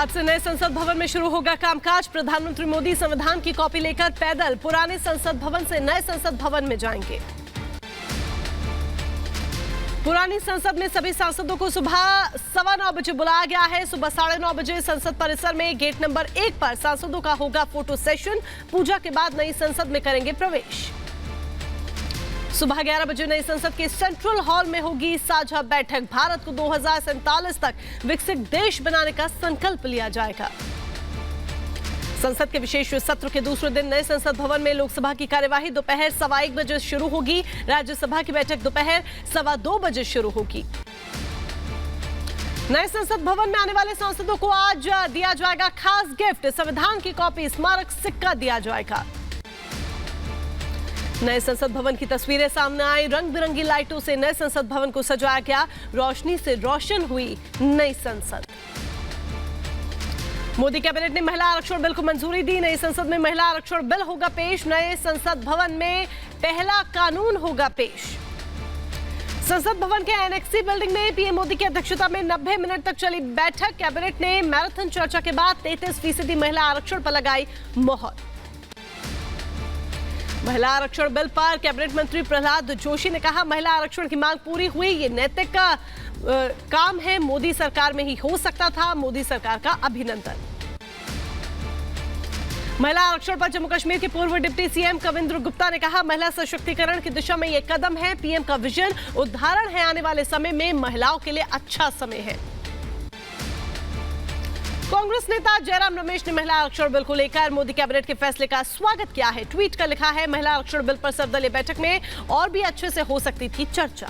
आज से नए संसद भवन में शुरू होगा कामकाज। प्रधानमंत्री मोदी संविधान की कॉपी लेकर पैदल पुराने संसद भवन से नए संसद भवन में जाएंगे। पुरानी संसद में सभी सांसदों को सुबह 9:15 बजे बुलाया गया है। सुबह 9:30 बजे संसद परिसर में गेट नंबर 1 पर सांसदों का होगा फोटो सेशन। पूजा के बाद नई संसद में करेंगे प्रवेश। सुबह 11 बजे नई संसद के सेंट्रल हॉल में होगी साझा बैठक। भारत को 2047 तक विकसित देश बनाने का संकल्प लिया जाएगा। संसद के विशेष सत्र के दूसरे दिन नए संसद भवन में लोकसभा की कार्यवाही दोपहर 1:15 बजे शुरू होगी। राज्यसभा की बैठक दोपहर 2:15 बजे शुरू होगी। नए संसद भवन में आने वाले सांसदों को आज दिया जाएगा खास गिफ्ट। संविधान की कॉपी, स्मारक सिक्का दिया जाएगा। नए संसद भवन की तस्वीरें सामने आई। रंग बिरंगी लाइटों से नए संसद भवन को सजाया गया। रोशनी से रोशन हुई नई संसद। मोदी कैबिनेट ने महिला आरक्षण बिल को मंजूरी दी। नई संसद में महिला आरक्षण बिल होगा पेश। नए संसद भवन में पहला कानून होगा पेश। संसद भवन के एनेक्सी बिल्डिंग में पीएम मोदी की अध्यक्षता में 90 मिनट तक चली बैठक। कैबिनेट ने मैराथन चर्चा के बाद 33% महिला आरक्षण पर लगाई मोहर। महिला आरक्षण बिल पर कैबिनेट मंत्री प्रहलाद जोशी ने कहा, महिला आरक्षण की मांग पूरी हुई। ये नैतिक काम है। मोदी सरकार में ही हो सकता था। मोदी सरकार का अभिनंदन। महिला आरक्षण पर जम्मू कश्मीर के पूर्व डिप्टी सीएम कविंद्र गुप्ता ने कहा, महिला सशक्तिकरण की दिशा में ये कदम है। पीएम का विजन उदाहरण है। आने वाले समय में महिलाओं के लिए अच्छा समय है। कांग्रेस नेता जयराम रमेश ने महिला आरक्षण बिल को लेकर मोदी कैबिनेट के फैसले का स्वागत किया है। ट्वीट कर लिखा है, महिला आरक्षण बिल पर सर्वदलीय बैठक में और भी अच्छे से हो सकती थी चर्चा।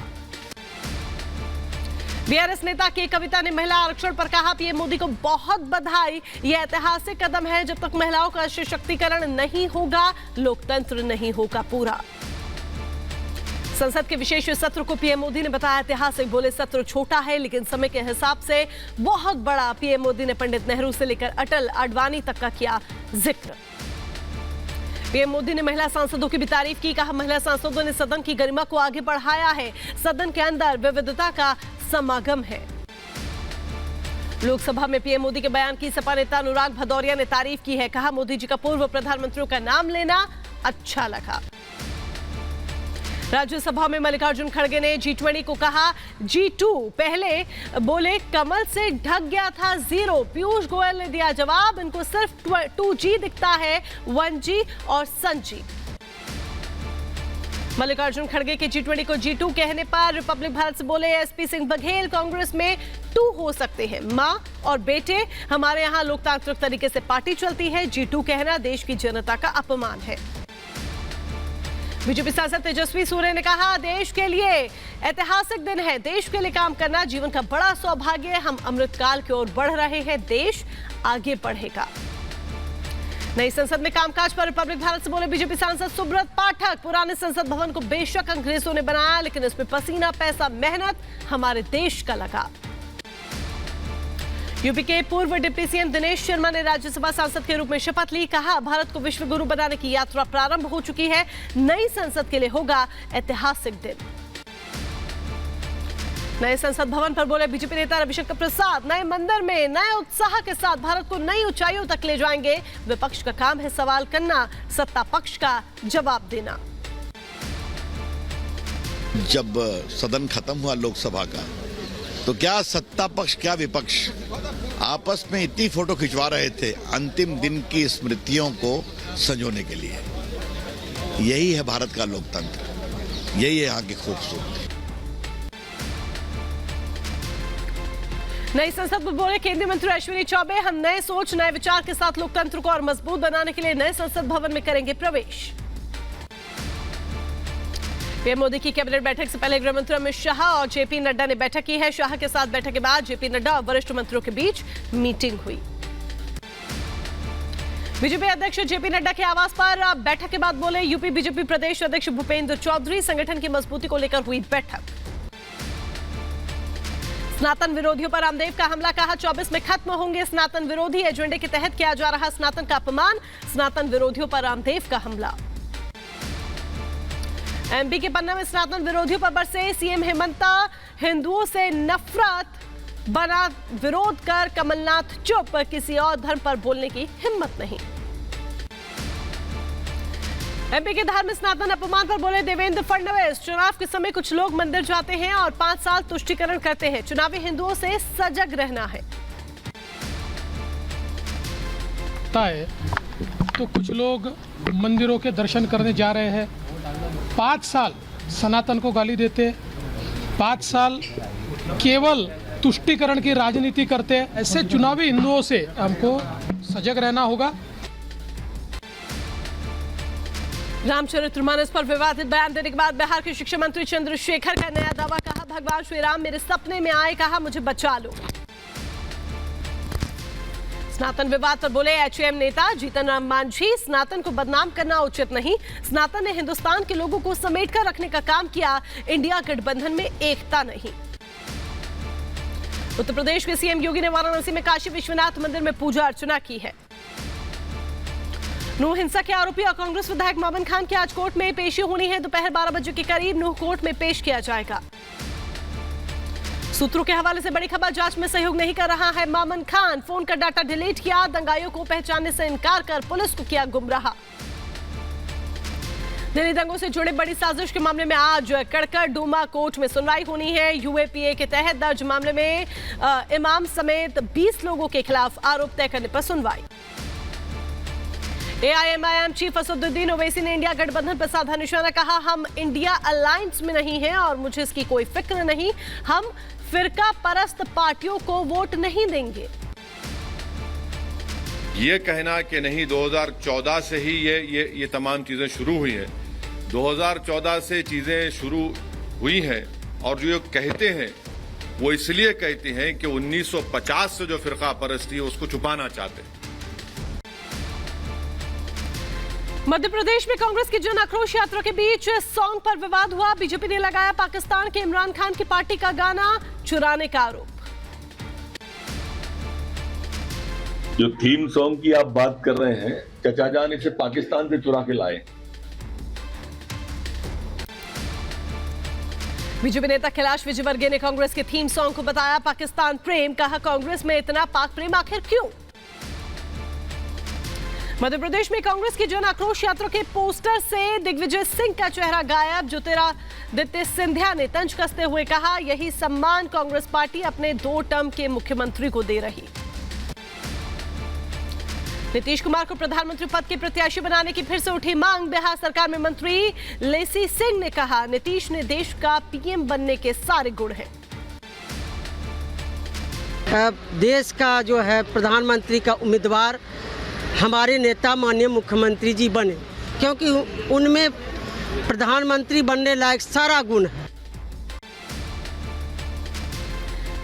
बीआरएस नेता के कविता ने महिला आरक्षण पर कहा, पीएम मोदी को बहुत बधाई। यह ऐतिहासिक कदम है। जब तक महिलाओं का सशक्तिकरण नहीं होगा, लोकतंत्र नहीं होगा पूरा। संसद के विशेष सत्र को पीएम मोदी ने बताया ऐतिहासिक। बोले, सत्र छोटा है लेकिन समय के हिसाब से बहुत बड़ा। पीएम मोदी ने पंडित नेहरू से लेकर अटल आडवाणी तक का किया जिक्र। पीएम मोदी ने महिला सांसदों की भी तारीफ की। कहा, महिला सांसदों ने सदन की गरिमा को आगे बढ़ाया है। सदन के अंदर विविधता का समागम है। लोकसभा में पीएम मोदी के बयान की सपा नेता अनुराग भदौरिया ने तारीफ की है। कहा, मोदी जी का पूर्व प्रधानमंत्रियों का नाम लेना अच्छा लगा। राज्यसभा में मल्लिकार्जुन खड़गे ने G20 को कहा G2। पहले बोले कमल से ढक गया था जीरो। पीयूष गोयल ने दिया जवाब, इनको सिर्फ 2G दिखता है, 1G और संजी। मल्लिकार्जुन खड़गे के G20 को G2 कहने पर रिपब्लिक भारत से बोले एसपी सिंह बघेल, कांग्रेस में 2 हो सकते हैं, मां और बेटे। हमारे यहाँ लोकतांत्रिक तरीके से पार्टी चलती है। G2 कहना देश की जनता का अपमान है। बीजेपी सांसद तेजस्वी सूर्य ने कहा, देश के लिए ऐतिहासिक दिन है। देश के लिए काम करना जीवन का बड़ा सौभाग्य है। हम अमृतकाल की ओर बढ़ रहे हैं। देश आगे बढ़ेगा। नई संसद में कामकाज पर रिपब्लिक भारत से बोले बीजेपी सांसद सुब्रत पाठक, पुराने संसद भवन को बेशक अंग्रेजों ने बनाया, लेकिन इसमें पसीना, पैसा, मेहनत हमारे देश का लगा। यूपी के पूर्व डिप्टी सीएम दिनेश शर्मा ने राज्यसभा सांसद के रूप में शपथ ली। कहा, भारत को विश्व गुरु बनाने की यात्रा प्रारंभ हो चुकी है। नई संसद के लिए होगा ऐतिहासिक दिन। नए संसद भवन पर बोले बीजेपी नेता रविशंकर प्रसाद, नए मंदिर में नए उत्साह के साथ भारत को नई ऊंचाइयों तक ले जाएंगे। विपक्ष का काम है सवाल करना, सत्ता पक्ष का जवाब देना। जब सदन खत्म हुआ लोकसभा का, तो क्या सत्ता पक्ष क्या विपक्ष आपस में इतनी फोटो खिंचवा रहे थे अंतिम दिन की स्मृतियों को संजोने के लिए। यही है भारत का लोकतंत्र, यही है यहाँ की खूबसूरती। नई संसद में बोले केंद्रीय मंत्री अश्विनी चौबे, हम नए सोच, नए विचार के साथ लोकतंत्र को और मजबूत बनाने के लिए नए संसद भवन में करेंगे प्रवेश। पीएम मोदी की कैबिनेट बैठक से पहले गृह मंत्री अमित शाह और जेपी नड्डा ने बैठक की है। शाह के साथ बैठक के बाद जेपी नड्डा और वरिष्ठ मंत्रियों के बीच मीटिंग हुई। बीजेपी अध्यक्ष जेपी नड्डा के आवास पर बैठक के बाद बोले यूपी बीजेपी प्रदेश अध्यक्ष भूपेंद्र चौधरी, संगठन की मजबूती को लेकर हुई बैठक। स्नातन विरोधियों पर रामदेव का हमला, कहा 24 में खत्म होंगे स्नातन विरोधी। एजेंडे के तहत किया जा रहा स्नातन का अपमान। स्नातन विरोधियों पर रामदेव का हमला। एमपी के पन्ना में स्नातन विरोधियों पर बरसे सीएम हेमंत, हिंदुओं से नफरत बना विरोध कर कमलनाथ चुप, किसी और धर्म पर बोलने की हिम्मत नहीं। एमपी के धार में स्नातन अपमान पर बोले देवेंद्र फडणवीस, चुनाव के समय कुछ लोग मंदिर जाते हैं और 5 साल तुष्टीकरण करते हैं, चुनावी हिंदुओं से सजग रहना है। तो कुछ लोग मंदिरों के दर्शन करने जा रहे हैं, 5 साल सनातन को गाली देते, 5 साल केवल तुष्टीकरण की राजनीति करते हैं। ऐसे चुनावी हिंदुओं से हमको सजग रहना होगा। रामचरितमानस पर विवादित बयान देने के बाद बिहार के शिक्षा मंत्री चंद्रशेखर का नया दावा, कहा भगवान श्री राम मेरे सपने में आए, कहा मुझे बचा लो। स्नातन विवाद पर बोले एचएम नेता जीतन राम मांझी, स्नातन को बदनाम करना उचित नहीं, स्नातन ने हिंदुस्तान के लोगों को समेटकर रखने का काम किया, इंडिया गठबंधन में एकता नहीं। उत्तर प्रदेश के सीएम योगी ने वाराणसी में काशी विश्वनाथ मंदिर में पूजा अर्चना की है। नूह हिंसा के आरोपी और कांग्रेस विधायक मामन खान की आज कोर्ट में पेशी होनी है, दोपहर 12 बजे के करीब नूह कोर्ट में पेश किया जाएगा। सूत्रों के हवाले से बड़ी खबर, जांच में सहयोग नहीं कर रहा है मामन खान, फोन का डाटा डिलीट किया, दंगाइयों को पहचानने से इनकार कर पुलिस को किया गुमराह। दिल्ली दंगों से जुड़े बड़ी साजिश के मामले में आज कड़कड़ डूमा कोर्ट में सुनवाई होनी है। यूएपीए के तहत दर्ज मामले में इमाम समेत 20 लोगों के खिलाफ आरोप तय करने पर सुनवाई। एआईएमआईएम चीफ असदुद्दीन ओवैसी ने इंडिया गठबंधन पर साधा निशाना, कहा हम इंडिया अलायंस में नहीं हैं और मुझे इसकी कोई फिक्र नहीं, हम फिरका परस्त पार्टियों को वोट नहीं देंगे। ये कहना कि नहीं 2014 से ही ये तमाम चीजें शुरू हुई हैं, 2014 से चीजें शुरू हुई हैं और जो कहते हैं वो इसलिए कहते हैं कि 1950 से जो फिरका परस्ती है उसको छुपाना चाहते हैं। मध्य प्रदेश में कांग्रेस की जन आक्रोश यात्रा के बीच सॉन्ग पर विवाद हुआ, बीजेपी ने लगाया पाकिस्तान के इमरान खान की पार्टी का गाना चुराने का आरोप। जो थीम सॉन्ग की आप बात कर रहे हैं, चचा जान इसे पाकिस्तान से चुरा के लाए। बीजेपी नेता कैलाश विजयवर्गीय ने कांग्रेस के थीम सॉन्ग को बताया पाकिस्तान प्रेम, कहा कांग्रेस में इतना पाक प्रेम आखिर क्यों। मध्य प्रदेश में कांग्रेस की जन आक्रोश यात्रा के पोस्टर से दिग्विजय सिंह का चेहरा गायब, ज्योतिरादित्य सिंधिया ने तंज कसते हुए कहा यही सम्मान कांग्रेस पार्टी अपने 2 टर्म के मुख्यमंत्री को दे रही। नीतीश कुमार को प्रधानमंत्री पद के प्रत्याशी बनाने की फिर से उठी मांग, बिहार सरकार में मंत्री लेसी सिंह ने कहा नीतीश ने देश का पीएम बनने के सारे गुण हैं। देश का जो है प्रधानमंत्री का उम्मीदवार हमारे नेता माननीय मुख्यमंत्री जी बने, क्योंकि उनमें प्रधानमंत्री बनने लायक सारा गुण है।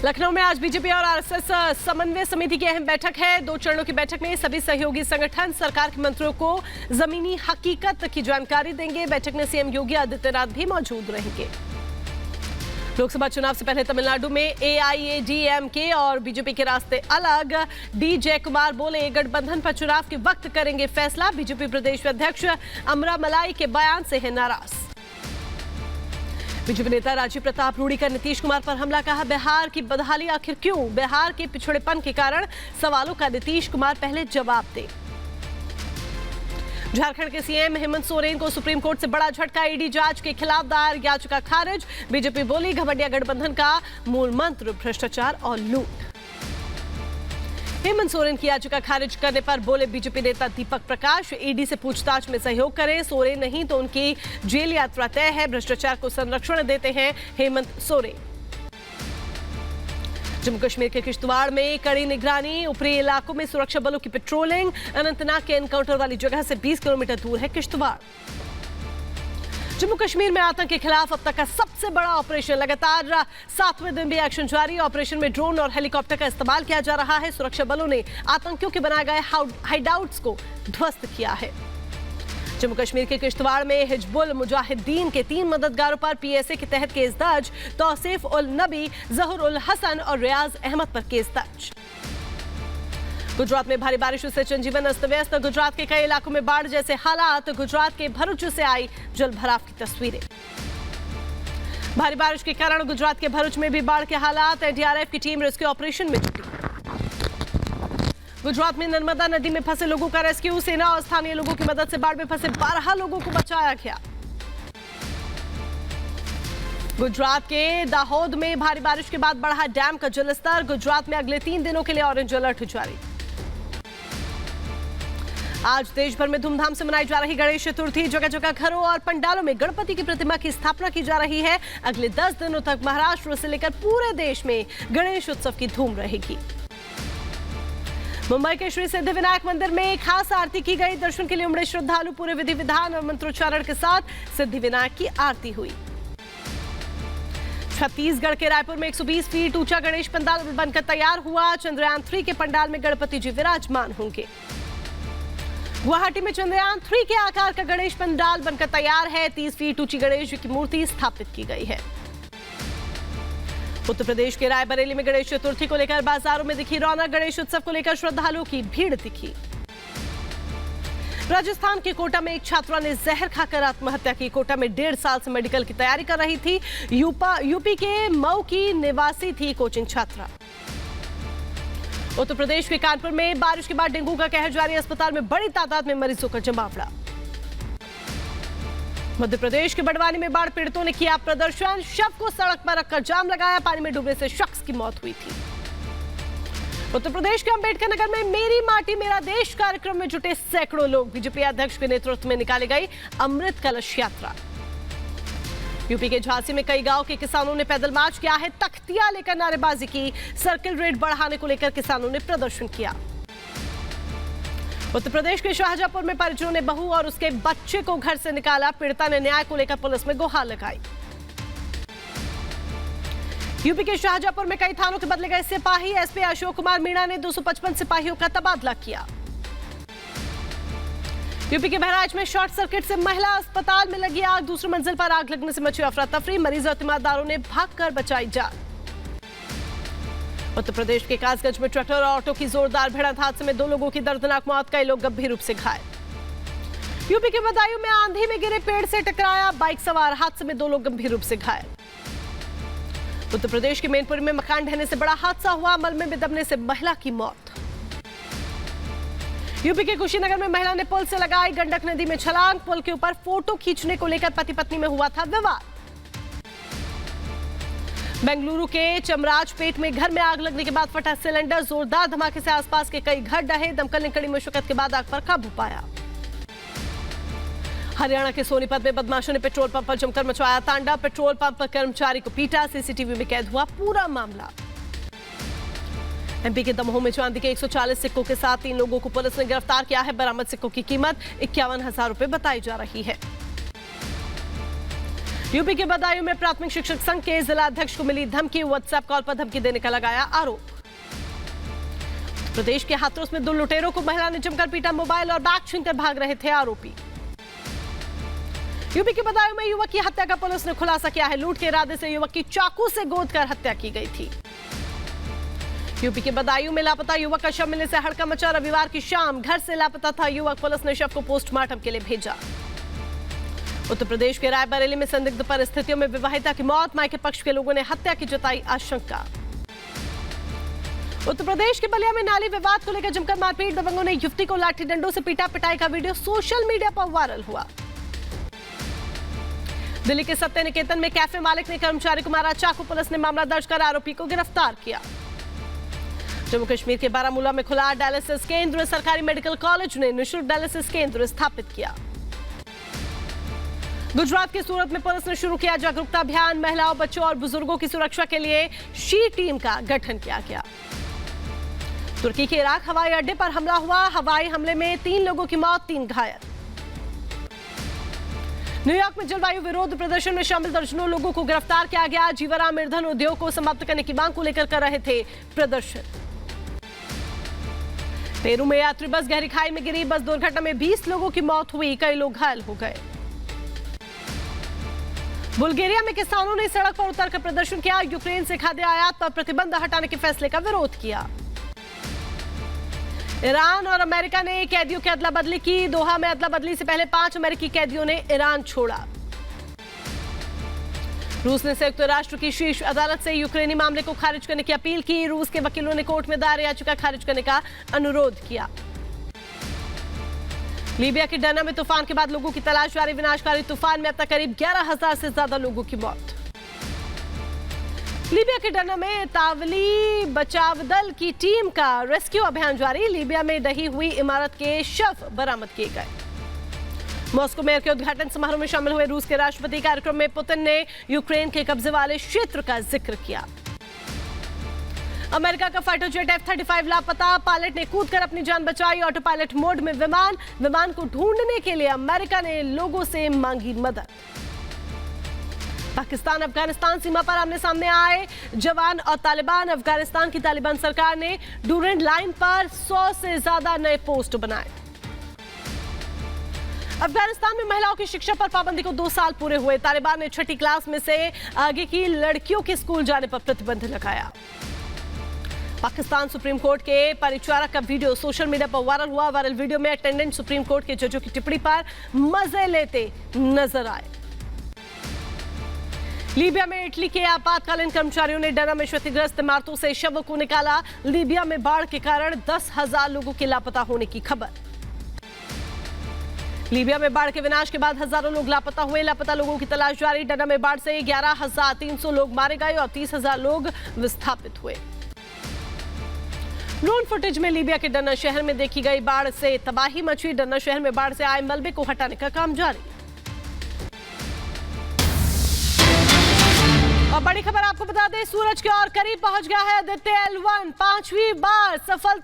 लखनऊ में आज बीजेपी और आरएसएस समन्वय समिति की अहम बैठक है। 2 चरणों की बैठक में सभी सहयोगी संगठन सरकार के मंत्रियों को जमीनी हकीकत की जानकारी देंगे। बैठक में सीएम योगी आदित्यनाथ भी मौजूद रहेंगे। लोकसभा चुनाव से पहले तमिलनाडु में एआईएडीएमके और बीजेपी के रास्ते अलग, डी जयकुमार बोले गठबंधन पर चुनाव के वक्त करेंगे फैसला, बीजेपी प्रदेश अध्यक्ष अमरामलाई के बयान से है नाराज। बीजेपी नेता राजीव प्रताप रूडी का नीतीश कुमार पर हमला, कहा बिहार की बदहाली आखिर क्यों, बिहार के पिछड़ेपन के कारण सवालों का नीतीश कुमार पहले जवाब दे। झारखंड के सीएम हेमंत सोरेन को सुप्रीम कोर्ट से बड़ा झटका, ईडी जांच के खिलाफ दायर याचिका खारिज, बीजेपी बोली घमंडिया गठबंधन का मूल मंत्र भ्रष्टाचार और लूट। हेमंत सोरेन की याचिका खारिज करने पर बोले बीजेपी नेता दीपक प्रकाश ईडी से पूछताछ में सहयोग करें, सोरेन नहीं तो उनकी जेल यात्रा तय है, भ्रष्टाचार को संरक्षण देते हैं हेमंत सोरेन। जम्मू कश्मीर के किश्तवाड़ में कड़ी निगरानी, ऊपरी इलाकों में सुरक्षा बलों की पेट्रोलिंग, अनंतनाग के एनकाउंटर वाली जगह से 20 किलोमीटर दूर है किश्तवाड़। जम्मू कश्मीर में आतंक के खिलाफ अब तक का सबसे बड़ा ऑपरेशन, लगातार 7वें दिन भी एक्शन जारी। ऑपरेशन में ड्रोन और हेलीकॉप्टर का इस्तेमाल किया जा रहा है। सुरक्षा बलों ने आतंकियों के बनाए गए हाइडआउट्स को ध्वस्त किया है। जम्मू कश्मीर के किश्तवाड़ में हिजबुल मुजाहिदीन के 3 मददगारों पर पीएसए के तहत केस दर्ज, तौसीफ उल नबी, जहर उल हसन और रियाज अहमद पर केस दर्ज। गुजरात में भारी बारिश से जनजीवन अस्त व्यस्त, गुजरात के कई इलाकों में बाढ़ जैसे हालात, गुजरात के भरूच से आई जल भराव की तस्वीरें। भारी बारिश के कारण गुजरात के भरूच में भी बाढ़ के हालात। एनडीआरएफ की टीम रेस्क्यू ऑपरेशन में जुटी। गुजरात में नर्मदा नदी में फंसे लोगों का रेस्क्यू। सेना और स्थानीय लोगों की मदद से बाढ़ में फंसे 12 लोगों को बचाया गया। गुजरात के दाहोद में भारी बारिश के बाद बढ़ा डैम का जलस्तर। गुजरात में अगले 3 दिनों के लिए ऑरेंज अलर्ट जारी। आज देश भर में धूमधाम से मनाई जा रही गणेश चतुर्थी। जगह जगह घरों और पंडालों में गणपति की प्रतिमा की स्थापना की जा रही है। अगले 10 दिनों तक महाराष्ट्र से लेकर पूरे देश में गणेश उत्सव की धूम रहेगी। मुंबई के श्री सिद्धिविनायक मंदिर में खास आरती की गई। दर्शन के लिए उमड़े श्रद्धालु पूरे विधि विधान और मंत्रोच्चारण के साथ सिद्धिविनायक की आरती हुई। छत्तीसगढ़ के रायपुर में 120 फीट ऊंचा गणेश पंडाल बनकर तैयार हुआ। चंद्रयान 3 के पंडाल में गणपति जी विराजमान होंगे। गुवाहाटी में चंद्रयान 3 के आकार का गणेश पंडाल बनकर तैयार है। 30 फीट ऊंची गणेश जी की मूर्ति स्थापित की गई है। उत्तर प्रदेश के रायबरेली में गणेश चतुर्थी को लेकर बाजारों में दिखी रौनक। गणेश उत्सव को लेकर श्रद्धालुओं की भीड़ दिखी। राजस्थान के कोटा में एक छात्रा ने जहर खाकर आत्महत्या की। कोटा में 1.5 साल से मेडिकल की तैयारी कर रही थी। यूपी के मऊ की निवासी थी कोचिंग छात्रा। उत्तर प्रदेश के कानपुर में बारिश के बाद डेंगू का कहर जारी। अस्पताल में बड़ी तादाद में मरीजों का जमावड़ा। मध्य प्रदेश के बड़वानी में बाढ़ पीड़ितों ने किया प्रदर्शन। शव को सड़क पर रखकर जाम लगाया। पानी में डूबने से शख्स की मौत हुई थी। उत्तर प्रदेश के अंबेडकर नगर में मेरी माटी मेरा देश कार्यक्रम में जुटे सैकड़ों लोग। बीजेपी अध्यक्ष के नेतृत्व में निकाली गई अमृत कलश यात्रा। यूपी के झांसी में कई गांव के किसानों ने पैदल मार्च किया है। तख्तियां लेकर नारेबाजी की। सर्किल रेट बढ़ाने को लेकर किसानों ने प्रदर्शन किया। उत्तर प्रदेश के शाहजहांपुर में परिजनों ने बहू और उसके बच्चे को घर से निकाला। पीड़िता ने न्याय को लेकर पुलिस में गुहार लगाई। यूपी के शाहजहांपुर में कई थानों के बदले गए सिपाही। एसपी अशोक कुमार मीणा ने 255 सिपाहियों का तबादला किया। यूपी के बहराइच में शॉर्ट सर्किट से महिला अस्पताल में लगी आग। दूसरी मंजिल पर आग लगने से मची अफरा तफरी। मरीज और तीमारदारों ने भागकर बचाई जान। उत्तर प्रदेश के कासगंज में ट्रैक्टर और ऑटो की जोरदार भिड़ंत। हादसे में 2 लोगों की दर्दनाक मौत। कई लोग गंभीर रूप से घायल। यूपी के बदायूं में आंधी में गिरे पेड़ से टकराया बाइक सवार। हादसे में 2 लोग गंभीर रूप से घायल। उत्तर प्रदेश के मैनपुरी में मकान ढहने से बड़ा हादसा हुआ। मलबे में दबने से महिला की मौत। यूपी के कुशीनगर में महिला ने पुल से लगाई गंडक नदी में छलांग। पुल के ऊपर फोटो खींचने को लेकर पति पत्नी में हुआ था विवाद। बेंगलुरु के चमराजपेट में घर में आग लगने के बाद फटा सिलेंडर। जोरदार धमाके से आसपास के कई घर डहे। दमकल ने कड़ी मशक्कत के बाद आग पर काबू पाया। हरियाणा के सोनीपत में बदमाशों ने पेट्रोल पंप पर जमकर मचाया तांडव। पेट्रोल पंप पर कर्मचारी को पीटा। सीसीटीवी में कैद हुआ पूरा मामला। एमपी के दमोह में चांदी के 140 सिक्कों के साथ 3 लोगों को पुलिस ने गिरफ्तार किया है। बरामद सिक्कों की कीमत 51,000 रुपए बताई जा रही है। यूपी के बदायूं में प्राथमिक शिक्षक संघ के जिला अध्यक्ष को मिली धमकी। व्हाट्सएप कॉल पर धमकी देने का लगाया आरोप। प्रदेश के हाथरस में 2 लुटेरों को महिला ने जमकर पीटा। मोबाइल और बैग छीनकर भाग रहे थे आरोपी। यूपी के बदायूं में युवक की हत्या का पुलिस ने खुलासा किया है। लूट के इरादे से युवक की चाकू से गोदकर हत्या की गई थी। यूपी के बदायूं में लापता युवक का शव मिलने से हड़कंप मचा। रविवार की शाम घर से लापता था युवक। पुलिस ने शव को पोस्टमार्टम के लिए भेजा। उत्तर प्रदेश के रायबरेली में संदिग्ध परिस्थितियों में विवाहिता की मौत। मायके पक्ष के लोगों ने हत्या की जताई आशंका। उत्तर प्रदेश के बलिया में नाली विवाद को लेकर जमकर मारपीट। दबंगों ने युवती को लाठी डंडों से पीटा। पिटाई का वीडियो सोशल मीडिया पर वायरल हुआ। दिल्ली के सत्य निकेतन में कैफे मालिक ने कर्मचारी को मारा चाकू। पुलिस ने मामला दर्ज कर आरोपी को गिरफ्तार किया। जम्मू कश्मीर के बारामूला में खुला डायलिसिस केंद्र। सरकारी मेडिकल कॉलेज ने निःशुल्क डायलिसिस केंद्र स्थापित किया। गुजरात के सूरत में पुलिस ने शुरू किया जागरूकता अभियान। महिलाओं, बच्चों और बुजुर्गों की सुरक्षा के लिए शी टीम का गठन किया गया। तुर्की के इराक हवाई अड्डे पर हमला हुआ। हवाई हमले में 3 लोगों की मौत, 3 घायल। न्यूयॉर्क में जलवायु विरोध प्रदर्शन में शामिल दर्जनों लोगों को गिरफ्तार किया गया। जीवाराम ईंधन उद्योग को समाप्त करने की मांग को लेकर कर रहे थे प्रदर्शन। पेरू में यात्री बस गहरी खाई में गिरी। बस दुर्घटना में 20 लोगों की मौत हुई। कई लोग घायल हो गए। बुल्गारिया में किसानों ने सड़क पर उतरकर प्रदर्शन किया। यूक्रेन से खाद्य आयात पर प्रतिबंध हटाने के फैसले का विरोध किया। ईरान और अमेरिका ने कैदियों की अदला बदली की। दोहा में अदला बदली से पहले 5 अमेरिकी कैदियों ने ईरान छोड़ा। रूस ने संयुक्त राष्ट्र की शीर्ष अदालत से यूक्रेनी मामले को खारिज करने की अपील की। रूस के वकीलों ने कोर्ट में दायर याचिका खारिज करने का अनुरोध किया। लीबिया के डर्ना में तूफान के बाद लोगों की तलाश जारी। विनाशकारी तूफान में अब तक करीब 11,000 से ज्यादा लोगों की मौत। लीबिया के डर्ना में तावली बचाव दल की टीम का रेस्क्यू अभियान जारी। लीबिया में ढही हुई इमारत के शव बरामद किए गए। मॉस्को मेयर के उद्घाटन समारोह में शामिल हुए रूस के राष्ट्रपति। कार्यक्रम में पुतिन ने यूक्रेन के कब्जे वाले क्षेत्र का जिक्र किया। अमेरिका का फाइटर जेट F-35 लापता। पायलट ने कूदकर अपनी जान बचाई। ऑटो पायलट मोड में विमान को ढूंढने के लिए अमेरिका ने लोगों से मांगी मदद। पाकिस्तान अफगानिस्तान सीमा पर आमने सामने आए जवान और तालिबान। अफगानिस्तान की तालिबान सरकार ने डूरेंट लाइन पर 100 से ज्यादा नए पोस्ट बनाए। अफगानिस्तान में महिलाओं की शिक्षा पर पाबंदी को 2 साल पूरे हुए। तालिबान ने 6ठी क्लास में से आगे की लड़कियों के स्कूल जाने पर प्रतिबंध लगाया। पाकिस्तान सुप्रीम कोर्ट के परिचारक का वीडियो सोशल मीडिया पर वायरल हुआ। वायरल वीडियो में अटेंडेंट सुप्रीम कोर्ट के जजों की टिप्पणी पर मजे लेते नजर आए। लीबिया में इटली के आपातकालीन कर्मचारियों ने डर्ना में क्षतिग्रस्त इमारतों से शवों को निकाला। लीबिया में बाढ़ के कारण 10,000 लोगों के लापता होने की खबर। लीबिया में बाढ़ के विनाश के बाद हजारों लोग लापता हुए। लापता लोगों की तलाश जारी। डर्ना में बाढ़ से 11,300 लोग मारे गए और 30,000 लोग विस्थापित हुए। ड्रोन फुटेज में लीबिया के डर्ना शहर में देखी गई बाढ़ से तबाही मची। डर्ना शहर में बाढ़ से आए मलबे को हटाने का काम जारी। और बड़ी खबर आपको बता दें, सूरज के और करीब पहुंच गया है आदित्य L1। 5वीं बार सफलता